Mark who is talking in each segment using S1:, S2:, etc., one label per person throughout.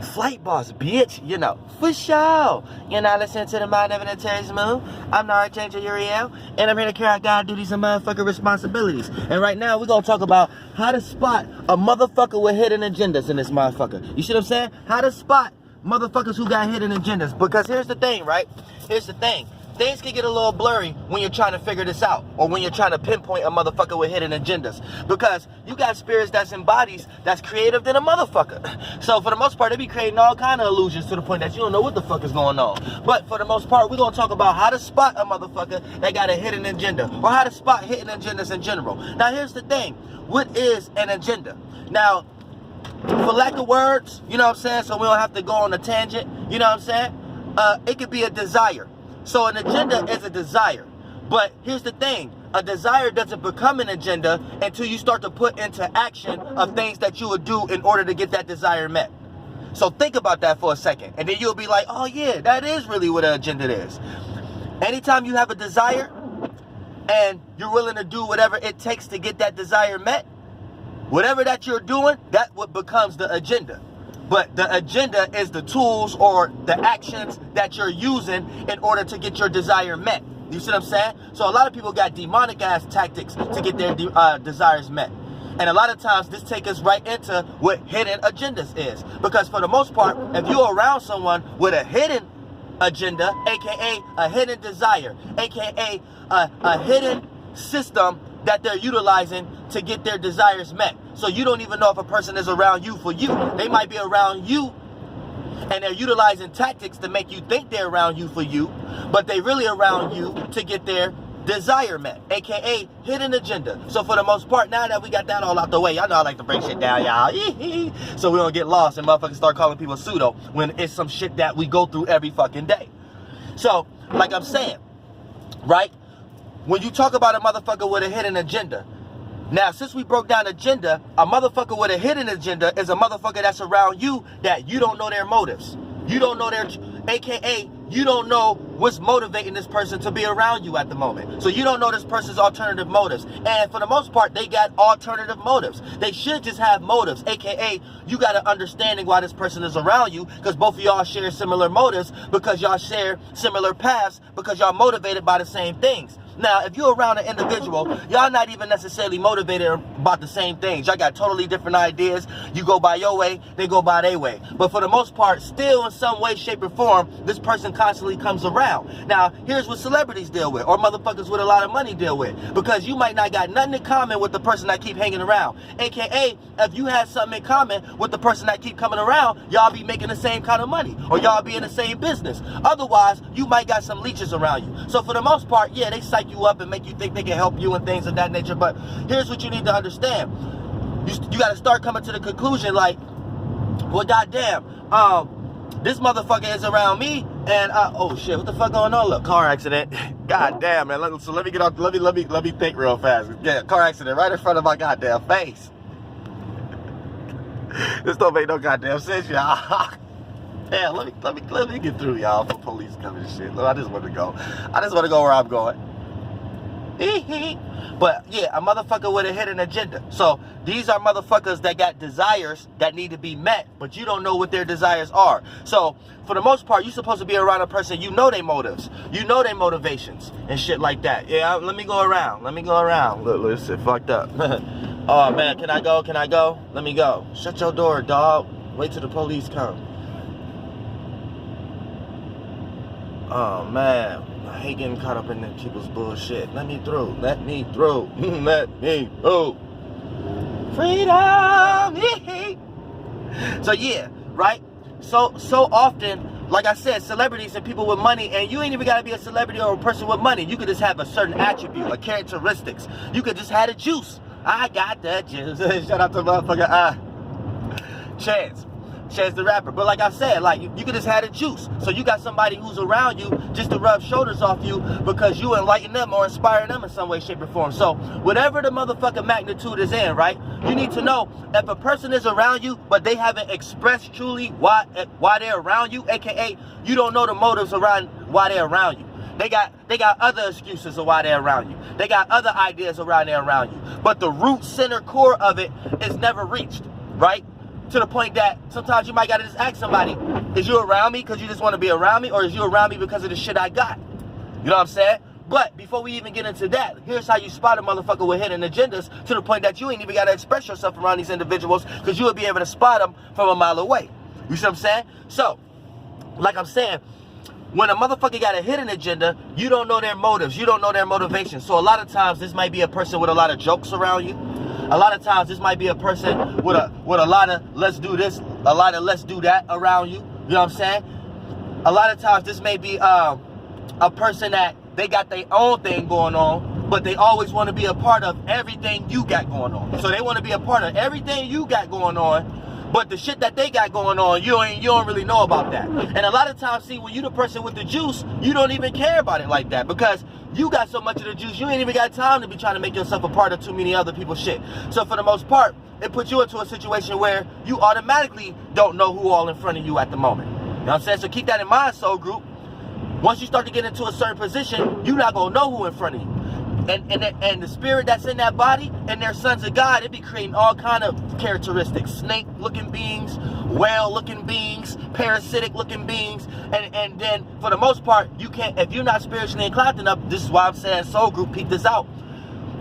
S1: Flight boss, bitch, you know, for sure. You're not listening to the Mind of an Terrorist Move. I'm the Archangel Uriel, and I'm here to carry out God duties and motherfucking responsibilities. And right now, we're gonna talk about how to spot a motherfucker with hidden agendas in this motherfucker. You see what I'm saying? How to spot motherfuckers who got hidden agendas. Because here's the thing, right? Here's the thing. Things can get a little blurry when you're trying to figure this out, or when you're trying to pinpoint a motherfucker with hidden agendas. Because you got spirits that's in bodies that's creative than a motherfucker. So for the most part, they be creating all kind of illusions to the point that you don't know what the fuck is going on. But for the most part, we're going to talk about how to spot a motherfucker that got a hidden agenda, or how to spot hidden agendas in general. Now here's the thing. What is an agenda? Now, for lack of words, you know what I'm saying, so we don't have to go on a tangent, you know what I'm saying? It could be a desire. So an agenda is a desire. But here's the thing. A desire doesn't become an agenda until you start to put into action of things that you would do in order to get that desire met. So think about that for a second. And then you'll be like, oh yeah, that is really what an agenda is. Anytime you have a desire and you're willing to do whatever it takes to get that desire met, whatever that you're doing, that what becomes the agenda. But the agenda is the tools or the actions that you're using in order to get your desire met. You see what I'm saying? So a lot of people got demonic ass tactics to get their desires met. And a lot of times this takes us right into what hidden agendas is. Because for the most part, if you're around someone with a hidden agenda, aka a hidden desire, aka a hidden system that they're utilizing to get their desires met. So you don't even know if a person is around you for you. They might be around you and they're utilizing tactics to make you think they're around you for you, but they really around you to get their desire met, aka hidden agenda. So for the most part, now that we got that all out the way, y'all know I like to break shit down, y'all. So we don't get lost and motherfuckers start calling people pseudo when it's some shit that we go through every fucking day. So, like I'm saying, right? When you talk about a motherfucker with a hidden agenda, now since we broke down agenda, a motherfucker with a hidden agenda is a motherfucker that's around you that you don't know their motives. You don't know their, aka, you don't know what's motivating this person to be around you at the moment. So you don't know this person's alternative motives. And for the most part, they got alternative motives. They should just have motives, aka, you got an understanding why this person is around you, because both of y'all share similar motives, because y'all share similar paths, because y'all motivated by the same things. Now, if you're around an individual, y'all not even necessarily motivated about the same things. Y'all got totally different ideas. You go by your way, they go by their way. But for the most part, still in some way, shape, or form, this person constantly comes around. Now, here's what celebrities deal with, or motherfuckers with a lot of money deal with. Because you might not got nothing in common with the person that keep hanging around. AKA, if you had something in common with the person that keep coming around, y'all be making the same kind of money, or y'all be in the same business. Otherwise, you might got some leeches around you. So for the most part, yeah, they psych you up and make you think they can help you and things of that nature. But here's what you need to understand. You got to start coming to the conclusion like, well, goddamn, this motherfucker is around me, and oh shit, what the fuck going on? Look, car accident. God damn, man. So let me get off. Let me think real fast. Yeah, car accident right in front of my goddamn face. This don't make no goddamn sense, y'all. Yeah, let me get through, y'all, for police coming and shit. Look, I just want to go where I'm going. But yeah, a motherfucker with a hidden agenda. So these are motherfuckers that got desires that need to be met, but you don't know what their desires are. So for the most part, you're supposed to be around a person, you know their motives, you know their motivations and shit like that. Yeah, let me go around. Look, this shit fucked up. Oh man, can I go? Let me go. Shut your door, dog. Wait till the police come. Oh man, I hate getting caught up in them people's bullshit. Let me through. Let me through. Freedom. So yeah, right? So often, like I said, celebrities and people with money, and you ain't even gotta be a celebrity or a person with money. You could just have a certain attribute, a characteristics. You could just have the juice. I got that juice. Shout out to motherfucker Chance the rapper. But like I said, like you could just have the juice. So you got somebody who's around you just to rub shoulders off you because you enlighten them or inspire them in some way, shape, or form. So whatever the motherfucking magnitude is in, right? You need to know if a person is around you, but they haven't expressed truly why they're around you, aka you don't know the motives around why they're around you. They got other excuses of why they're around you. They got other ideas around they're around you. But the root, center, core of it is never reached, right? to the point that sometimes you might gotta just ask somebody, is you around me because you just want to be around me, or is you around me because of the shit I got? You know what I'm saying? But before we even get into that, here's how you spot a motherfucker with hidden agendas, to the point that you ain't even gotta express yourself around these individuals, because you will be able to spot them from a mile away. You see what I'm saying? So, like I'm saying, when a motherfucker got a hidden agenda, you don't know their motives, you don't know their motivations. So a lot of times this might be a person with a lot of jokes around you. A lot of times this might be a person with a lot of let's do this, a lot of let's do that around you. You know what I'm saying? A lot of times this may be a person that they got their own thing going on, but they always want to be a part of everything you got going on. So they want to be a part of everything you got going on, but the shit that they got going on, you don't really know about that. And a lot of times, see, when you the person with the juice, you don't even care about it like that, because you got so much of the juice, you ain't even got time to be trying to make yourself a part of too many other people's shit. So for the most part, it puts you into a situation where you automatically don't know who all in front of you at the moment. You know what I'm saying? So keep that in mind, soul group. Once you start to get into a certain position, you're not gonna know who in front of you. And the spirit that's in that body and their sons of God, it be creating all kind of characteristics. Snake-looking beings, whale-looking beings, parasitic-looking beings. And then, for the most part, you can't, if you're not spiritually inclined enough, this is why I'm saying, soul group, peep this out.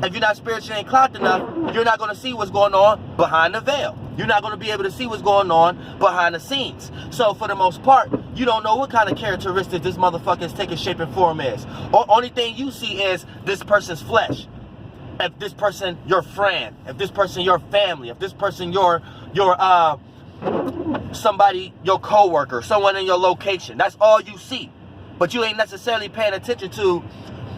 S1: If you're not spiritually inclined enough, you're not going to see what's going on behind the veil. You're not going to be able to see what's going on behind the scenes. So for the most part, you don't know what kind of characteristics this motherfucker is taking shape and form is. Only thing you see is this person's flesh. If this person your friend, if this person your family, if this person your somebody, your coworker, someone in your location, that's all you see. But you ain't necessarily paying attention to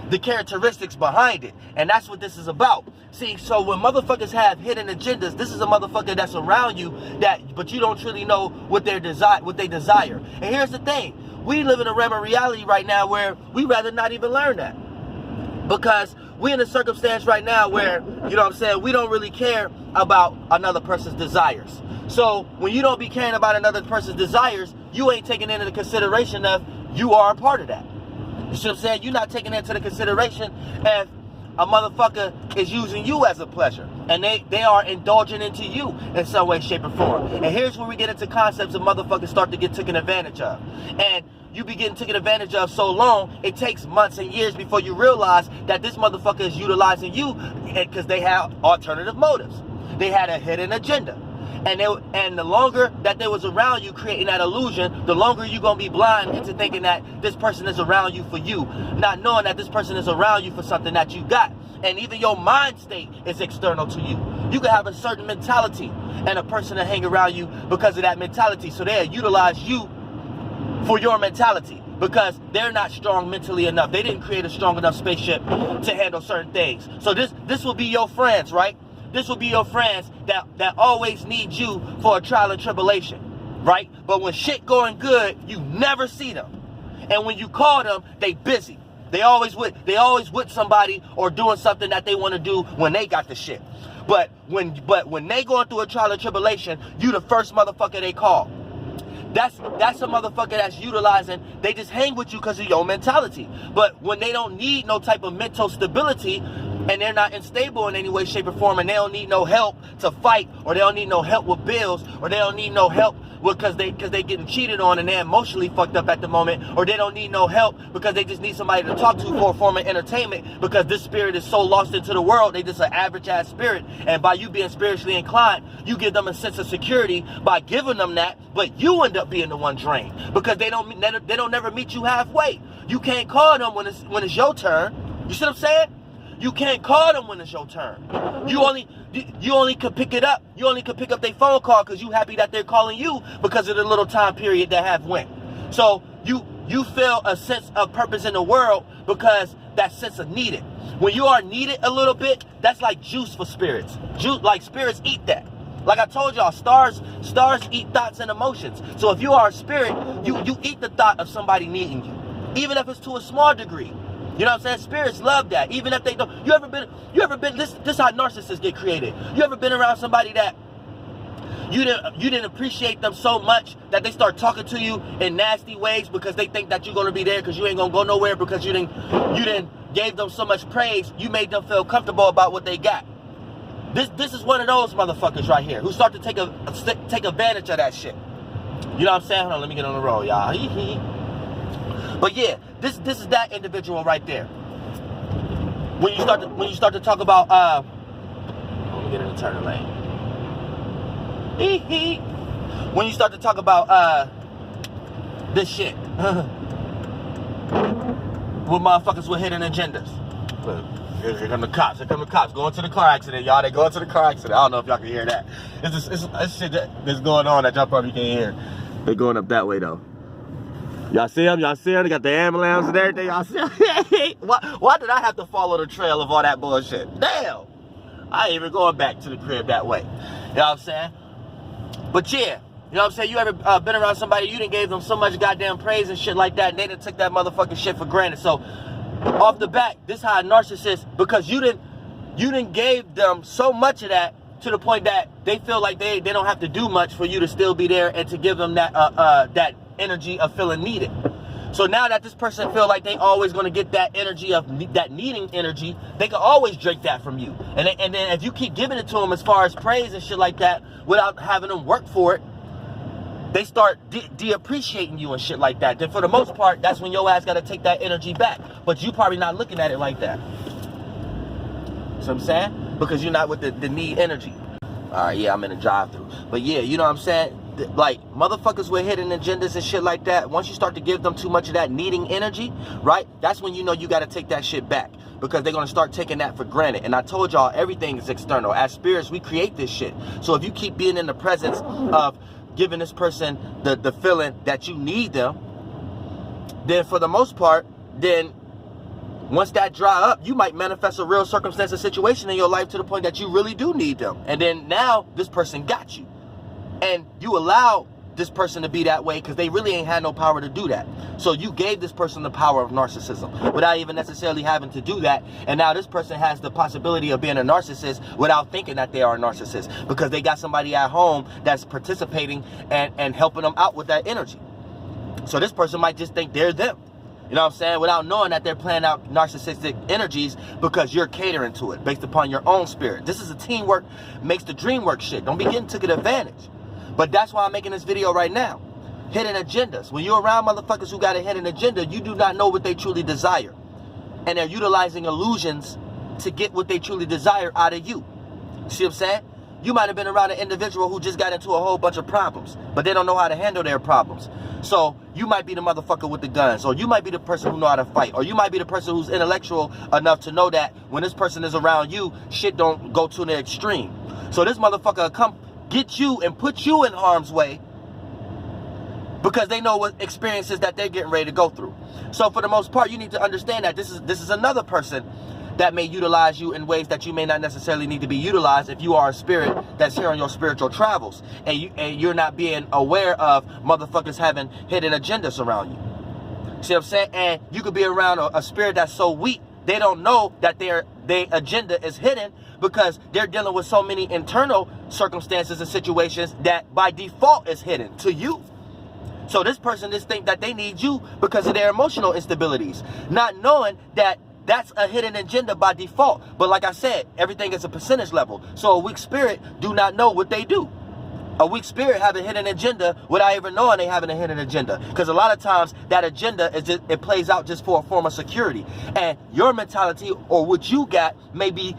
S1: the characteristics behind it. And that's what this is about. See, so when motherfuckers have hidden agendas, this is a motherfucker that's around you, but you don't truly know what they desire. And here's the thing. We live in a realm of reality right now where we rather not even learn that. Because we're in a circumstance right now where, you know what I'm saying, we don't really care about another person's desires. So when you don't be caring about another person's desires, you ain't taking into the consideration of you are a part of that. You see what I'm saying? You're not taking into the consideration if a motherfucker is using you as a pleasure, and they are indulging into you in some way, shape, or form. And here's where we get into concepts of motherfuckers start to get taken advantage of. And you be getting taken advantage of so long, it takes months and years before you realize that this motherfucker is utilizing you because they have alternative motives. They had a hidden agenda. And the longer that they was around you creating that illusion, the longer you're going to be blind into thinking that this person is around you for you, not knowing that this person is around you for something that you got. And even your mind state is external to you. You can have a certain mentality and a person to hang around you because of that mentality. So they'll utilize you for your mentality because they're not strong mentally enough. They didn't create a strong enough spaceship to handle certain things. So this will be your friends, right? This will be your friends that always need you for a trial and tribulation, right? But when shit going good, you never see them. And when you call them, they busy. They always with somebody or doing something that they want to do when they got the shit. But when they going through a trial and tribulation, you the first motherfucker they call. That's a motherfucker that's utilizing, they just hang with you because of your mentality. But when they don't need no type of mental stability, and they're not unstable in any way, shape, or form, and they don't need no help to fight, or they don't need no help with bills, or they don't need no help because they getting cheated on and they're emotionally fucked up at the moment, or they don't need no help because they just need somebody to talk to for a form of entertainment because this spirit is so lost into the world, they just an average ass spirit. And by you being spiritually inclined, you give them a sense of security by giving them that, but you end up being the one drained because they don't never meet you halfway. You can't call them when it's your turn. You see what I'm saying? You can't call them when it's your turn. You only could pick it up. You only could pick up their phone call because you happy that they're calling you because of the little time period that have went. So you feel a sense of purpose in the world because that sense of needed. When you are needed a little bit, that's like juice for spirits. Like spirits eat that. Like I told y'all, stars eat thoughts and emotions. So if you are a spirit, you eat the thought of somebody needing you, even if it's to a small degree. You know what I'm saying? Spirits love that, even if they don't. You ever been? This is how narcissists get created. You ever been around somebody that you didn't appreciate them so much that they start talking to you in nasty ways because they think that you're gonna be there because you ain't gonna go nowhere because you didn't gave them so much praise, you made them feel comfortable about what they got. This is one of those motherfuckers right here who start to take advantage of that shit. You know what I'm saying? Hold on, let me get on the roll, y'all. But yeah, this is that individual right there. When you start to talk about let me get in the turning lane. When you start to talk about this shit with motherfuckers with hidden agendas. Look, here come the cops. Here come the cops going to the car accident, y'all. They going to the car accident. I don't know if y'all can hear that. It's shit that's going on that y'all probably can't hear. They're going up that way though. Y'all see them? Y'all see them? They got the ambulance and everything. Y'all see them? Why did I have to follow the trail of all that bullshit? Damn! I ain't even going back to the crib that way. You know what I'm saying? But yeah, you know what I'm saying? You ever been around somebody, you done gave them so much goddamn praise and shit like that, and they done took that motherfucking shit for granted. So, off the bat, this how a narcissist, because you didn't gave them so much of that to the point that they feel like they don't have to do much for you to still be there and to give them that that energy of feeling needed. So now that this person feel like they always going to get that energy of that needing energy, they can always drink that from you. And then if you keep giving it to them as far as praise and shit like that without having them work for it, they start de-appreciating you and shit like that. Then for the most part, that's when your ass got to take that energy back. But you probably not looking at it like that. See what I'm saying? Because you're not with the need energy. All right, yeah, I'm in a drive-thru. But yeah, you know what I'm saying? Like, motherfuckers with hidden agendas and shit like that, once you start to give them too much of that needing energy, right? That's when you know you got to take that shit back. Because they're going to start taking that for granted. And I told y'all, everything is external. As spirits, we create this shit. So if you keep being in the presence of giving this person the feeling that you need them, then for the most part, then once that dry up, you might manifest a real circumstance or situation in your life to the point that you really do need them. And then now this person got you. And you allow this person to be that way because they really ain't had no power to do that. So you gave this person the power of narcissism without even necessarily having to do that. And now this person has the possibility of being a narcissist without thinking that they are a narcissist because they got somebody at home that's participating and helping them out with that energy. So this person might just think they're them. You know what I'm saying? Without knowing that they're playing out narcissistic energies because you're catering to it based upon your own spirit. This is a teamwork makes the dream work shit. Don't be getting taken advantage. But that's why I'm making this video right now. Hidden agendas. When you're around motherfuckers who got a hidden agenda, you do not know what they truly desire. And they're utilizing illusions to get what they truly desire out of you. See what I'm saying? You might have been around an individual who just got into a whole bunch of problems, but they don't know how to handle their problems. So you might be the motherfucker with the guns, or you might be the person who know how to fight, or you might be the person who's intellectual enough to know that when this person is around you, shit don't go to the extreme. So this motherfucker come get you and put you in harm's way because they know what experiences that they're getting ready to go through. So for the most part, you need to understand that this is another person that may utilize you in ways that you may not necessarily need to be utilized if you are a spirit that's here on your spiritual travels and you're not being aware of motherfuckers having hidden agendas around you. See what I'm saying? And you could be around a spirit that's so weak they don't know that their agenda is hidden because they're dealing with so many internal circumstances and situations that by default is hidden to you. So this person just think that they need you because of their emotional instabilities, not knowing that that's a hidden agenda by default. But like I said, everything is a percentage level. So a weak spirit do not know what they do. A weak spirit have a hidden agenda without even knowing they having a hidden agenda. Because a lot of times that agenda is just, it plays out just for a form of security. And your mentality or what you got may be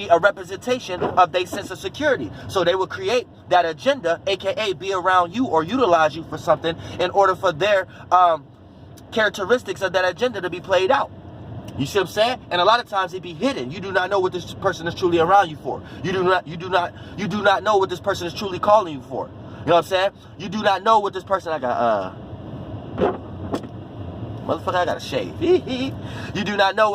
S1: a representation of their sense of security. So they will create that agenda, aka be around you or utilize you for something in order for their characteristics of that agenda to be played out. You see what I'm saying? And a lot of times it be hidden. You do not know what this person is truly around you for. You do not know what this person is truly calling you for. You know what I'm saying? You do not know what this person motherfucker, I gotta shave. You do not know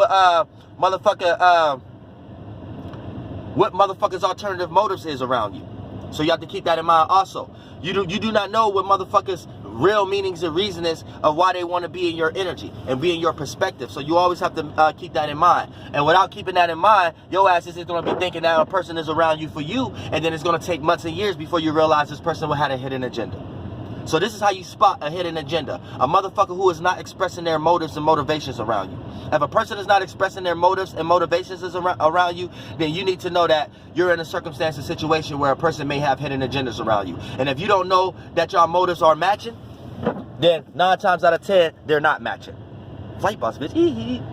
S1: what motherfuckers' alternative motives is around you. So you have to keep that in mind also. You do not know what motherfuckers' real meanings and reasons of why they want to be in your energy and be in your perspective. So you always have to keep that in mind. And without keeping that in mind, your ass is going to be thinking that a person is around you for you, and then it's going to take months and years before you realize this person will have a hidden agenda. So this is how you spot a hidden agenda. A motherfucker who is not expressing their motives and motivations around you. If a person is not expressing their motives and motivations around you, then you need to know that you're in a circumstance or situation where a person may have hidden agendas around you. And if you don't know that your motives are matching, then 9 times out of 10, they're not matching. Flight boss, bitch.